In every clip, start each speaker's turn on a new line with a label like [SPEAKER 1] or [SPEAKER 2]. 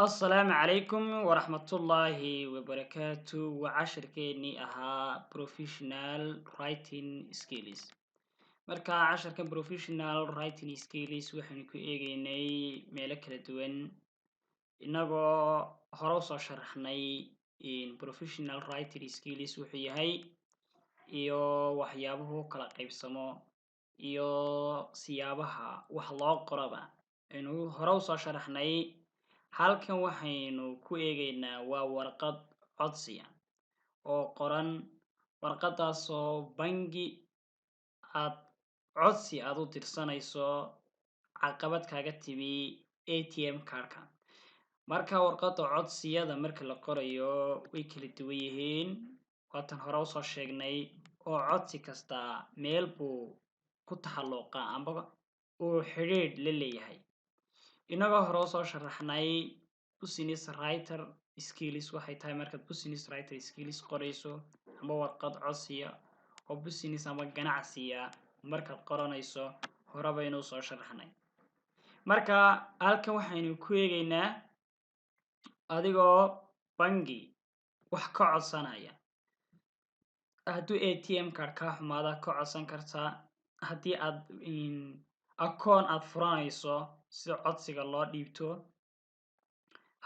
[SPEAKER 1] السلام عليكم ورحمة الله وبركاته وعشر كيني professional writing skills marka casharkan professional writing skills waxaynu ku eegaynay meelo kala duwan inagoo hore usoo sharaxnay professional writing skills wuxuu yahay iyo waxyaabuhu kala qaybsamo iyo siyaabaha wax loo qoraba aynu hore usoo sharaxnay halkan waxaynu ku eegaynaa waa warqad codsiya oo qoran warqadaasoo bangi aad codsi aad u dirsanayso caqabad kaaga timi ATM kaarka marka warqada codsiyada marka la qorayo way kala duwan yihiin waatan hore usoo sheegnay oo codsi kasta meel buu ku taxalluqaa amba uu xidhiidh la leeyahay inagoo hore usoo sharaxnay business writer skills waxay tahay markaad business writer skills qorayso ama warqad codsiya oo business ama ganacsiya markaad qoranayso hore baynu usoo sharaxnay marka halkan waxaynu ku eegaynaa adigoo bangi wax ka codsanaya hadduu ATM card kaa xumaada ka codsan kartaa haddii aad akoon aad furanayso sida codsiga loo dhiibto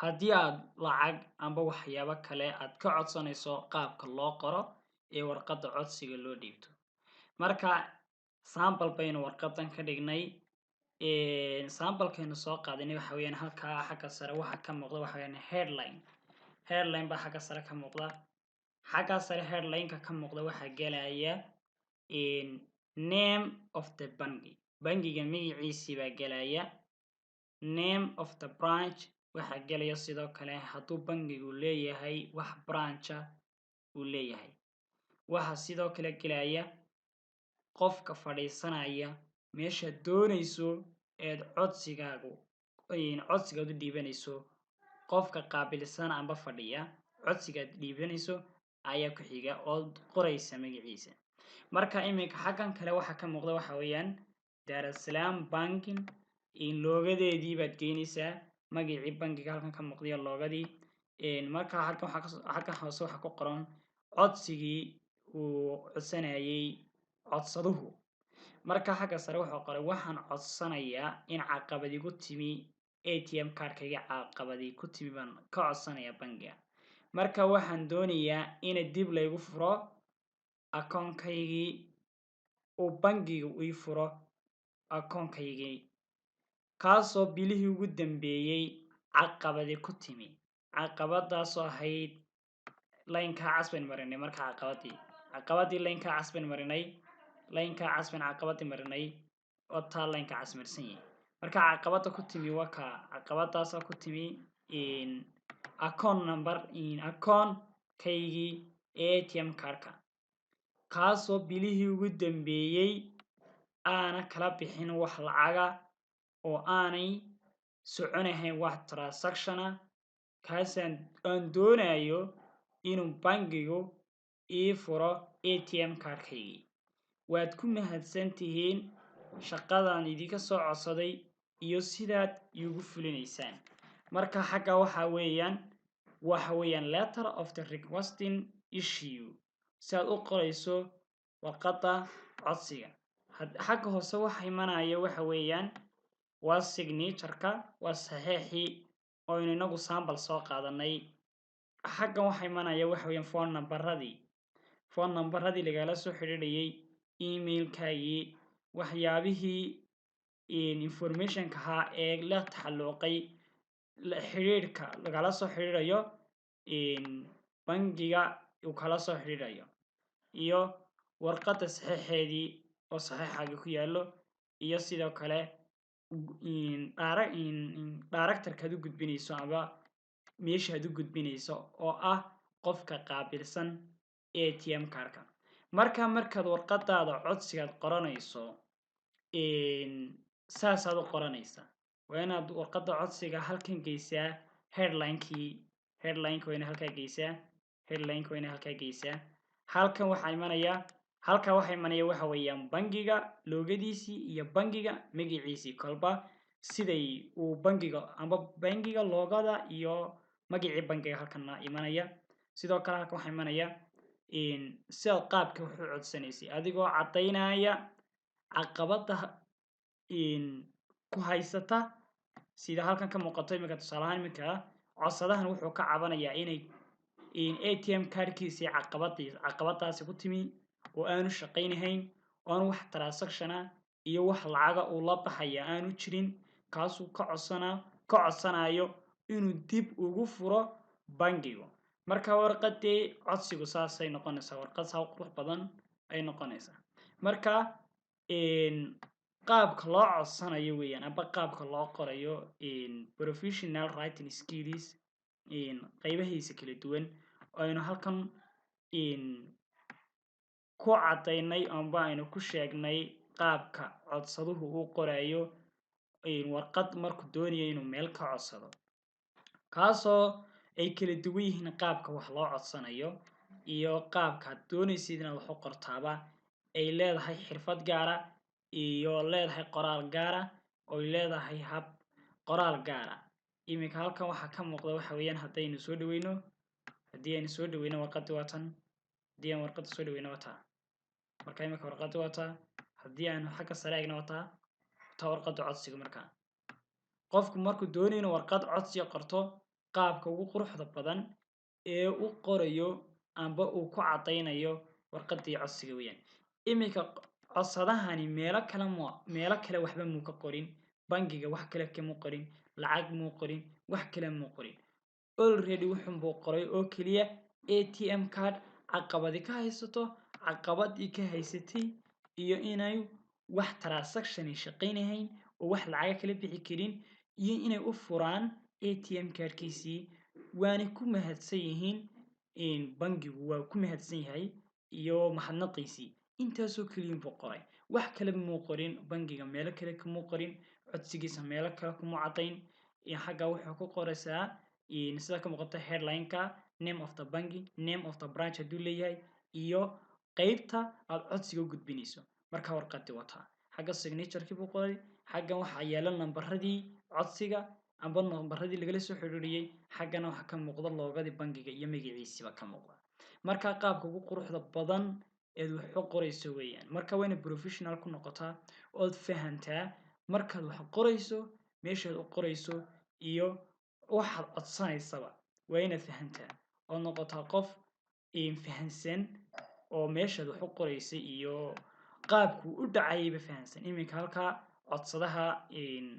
[SPEAKER 1] haddii aad lacag amba waxyaabo kale aad ka codsanayso qaabka loo qoro ee warqada codsiga loo dhiibto marka sample baynu warqadan ka dhignay sample-kaynu soo qaadanay waxa weeyaan halkaa xagga sare waxa ka muuqda waxa weeyaan headline baa xagga sare ka muuqda xagga sare headline-ka ka muuqda waxaa gelaya name of the bangiga magaciisii baa gelaya name of the branch waxaa gelaya sidoo kale hadduu bangigu leeyahay wax brancha uu leeyahay waxaa sidoo kale gelaya qofka fadhiisanaya meesha doonayso eed codsigaad u dhiibanayso qofka qaabilsan amba fadhiya codsigaad dhiibanayso ayaa ku xiga oo qoraysa magaciisa marka iminka xaggan kale waxa ka muuqda waxa weeyaan Dar es Salaam banking loogadeedii baad geynaysaa magacii bangiga halkan ka muuqda loogadii marka halkan hoose waxa ku qoran codsigii uu codsanayay codsaduhu marka xagga sare wuxuu qoray waxaan codsanayaa in caqabadi ku timi ATM kaarkayga caqabadi ku timi baan ka codsanayaa bangiga marka waxaan doonayaa in dib laygu furo akoonkaygii uu bangigu ii furo akoonkaygii kaasoo bilihii ugu dambeeyay caqabadi ku timi caqabadaasoo ahayd laynka casban marinay marka caqabadii laynka casban marinay caqabadii marinay oo taa laynka casmarsan yahay marka caqabada ku timi waa ka caqabadaasoo ku timi akoonkaygii ATM kaarka kaasoo bilihii ugu dambeeyay aana kala bixin wax lacaga oo aanay soconahayn wax transaction kaasaan aan doonayo inuu bangigu ii furo ATM kaarkaygii waad ku mahadsantihiin shaqadan idinka soo codsaday iyo sidaad iigu fulinaysaan marka xagga waxa weeyaan letter of the requesting issue si aad u qorayso warqada codsiga xagga hoose waxa imanaya waxa weeyaan waa signature-ka waa saxiixii oo inagu sample soo qaadanay xaggan waxa imanaya waxa weeyaan phone numberadii lagala soo xiriirayay email-kaagii waxyaabihii information-ka ahaa ee la taxalluqay xiriirka lagala soo xiriirayo bangiga uu kala soo xiriirayo iyo warqada saxiixeedii oo saxiixaaga ku yaallo iyo sidoo kale directorkaad u gudbinayso aba meeshaad u gudbinayso oo ah qofka qaabilsan ATM kaarka markaad warqadaada codsigaad qoranayso saasaad u qoranaysaa waa inaad warqada codsiga halkan geysaa headline-ka waa inaad halkaa geysaa halkan waxaa imanaya waxa weeyaan bangiga loogadiisii iyo bangiga magaciisii kolba siday uu bangiga amba bangiga loogada iyo magacii bangiga halkana imanaya sidoo kale halkan waxaa imanaya sida qaabka wax u codsanaysay adigoo cadaynaya caqabada ku haysata sida halkan ka muuqato iminka tusaale ahaan iminka codsadahan wuxuu ka cabanayaa inay ATM kaarkiisii caqabadaasi ku timi oo aanu shaqaynahayn oo aan wax transaction ah iyo wax lacaga uu la baxaya aanu jirin kaasuu ka codsanayo inuu dib ugu furo bangigu marka warqadii codsigu saasay noqonaysaa warqad saa u qurux badan ay noqonaysaa marka qaabka loo codsanayo weeyaan amba qaabka loo qorayo professional writing skills qaybahiisa kala duwan aynu halkan ku cadaynay amba aynu ku sheegnay qaabka codsaduhu uu qorayo warqad markuu doonayo inuu meel ka codsado kaasoo ay kala duwan yihiin qaabka wax loo codsanayo iyo qaabka aad doonaysid inaad wax u qortaaba ay leedahay xirfad gaara iyo leedahay qoraal gaara oo leedahay hab qoraal gaara iminka halkan waxaa ka muuqda waxa weeyaan haddaynu soo dhaweyno warqadii waa tan haddii aan warqada soo dhaweyno waa taa marka iminka warqadii waa taa haddii aanu xagga sare eegno waa taa warqada codsiga markaa qofku markuu doonayo inuu warqad codsiga qorto qaabka ugu quruxda badan ee u qorayo amba uu ku cadaynayo warqadii codsiga weeyaan iminka codsadahani meelo kale waxba muu ka qorin bangiga wax kale kama qorin lacag muu qorin wax kale muu qorin already wuxuu qoray oo kaliya ATM card caqabadi ka haysato caqabadii ka haysatay iyo inay wax transaction shaqaynahayn oo wax lacag kala bixi karin iyo inay u furaan ATM kaarkiisii waana ku mahadsan yihiin bangigu waa ku mahadsan yahay iyo mahadnaqiisii intaasoo kaliya buu qoray wax kale muu qorin bangiga meelo kale kuma qorin codsigiisa meelo kale kuma cadayn xagga wuxuu ku qoraysaa sida ka muuqata headline-ka name of the banki name of the branch hadduu leeyahay iyo qaybta aad codsiga u gudbinayso marka warqadii wataa xagga signature-kii buu qoray xaggan waxaa yaala nambaradii codsiga amba nambaradii lagala soo xiriiriyay xaggana waxaa ka muuqda loogadii bangiga iyo magaciisiiba ka muuqda marka qaabka ugu quruxda badan eed wax u qorayso weeyaan marka waa inaad professional ku noqotaa ood fahantaa markaad wax qorayso meeshaad u qorayso iyo waxaad codsanaysaba waa inaad fahantaa oo noqotaa qof fahansan oo meeshaad wax u qoraysay iyo qaabku u dhacayayba fahansan iminka halkaa codsadaha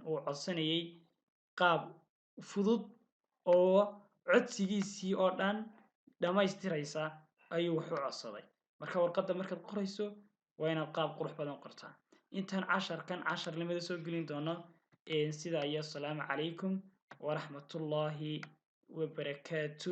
[SPEAKER 1] uu codsanayay qaab fudud oo codsigiisii oo dhan dhammaystiraysa ayuu wax u codsaday marka warqadda markaad qorayso waa inaad qaab qurux badan qortaa intaan cashar limada soo gelin doono sida iyo asalaamu calaykum waraxmatullaahi wabarakaatu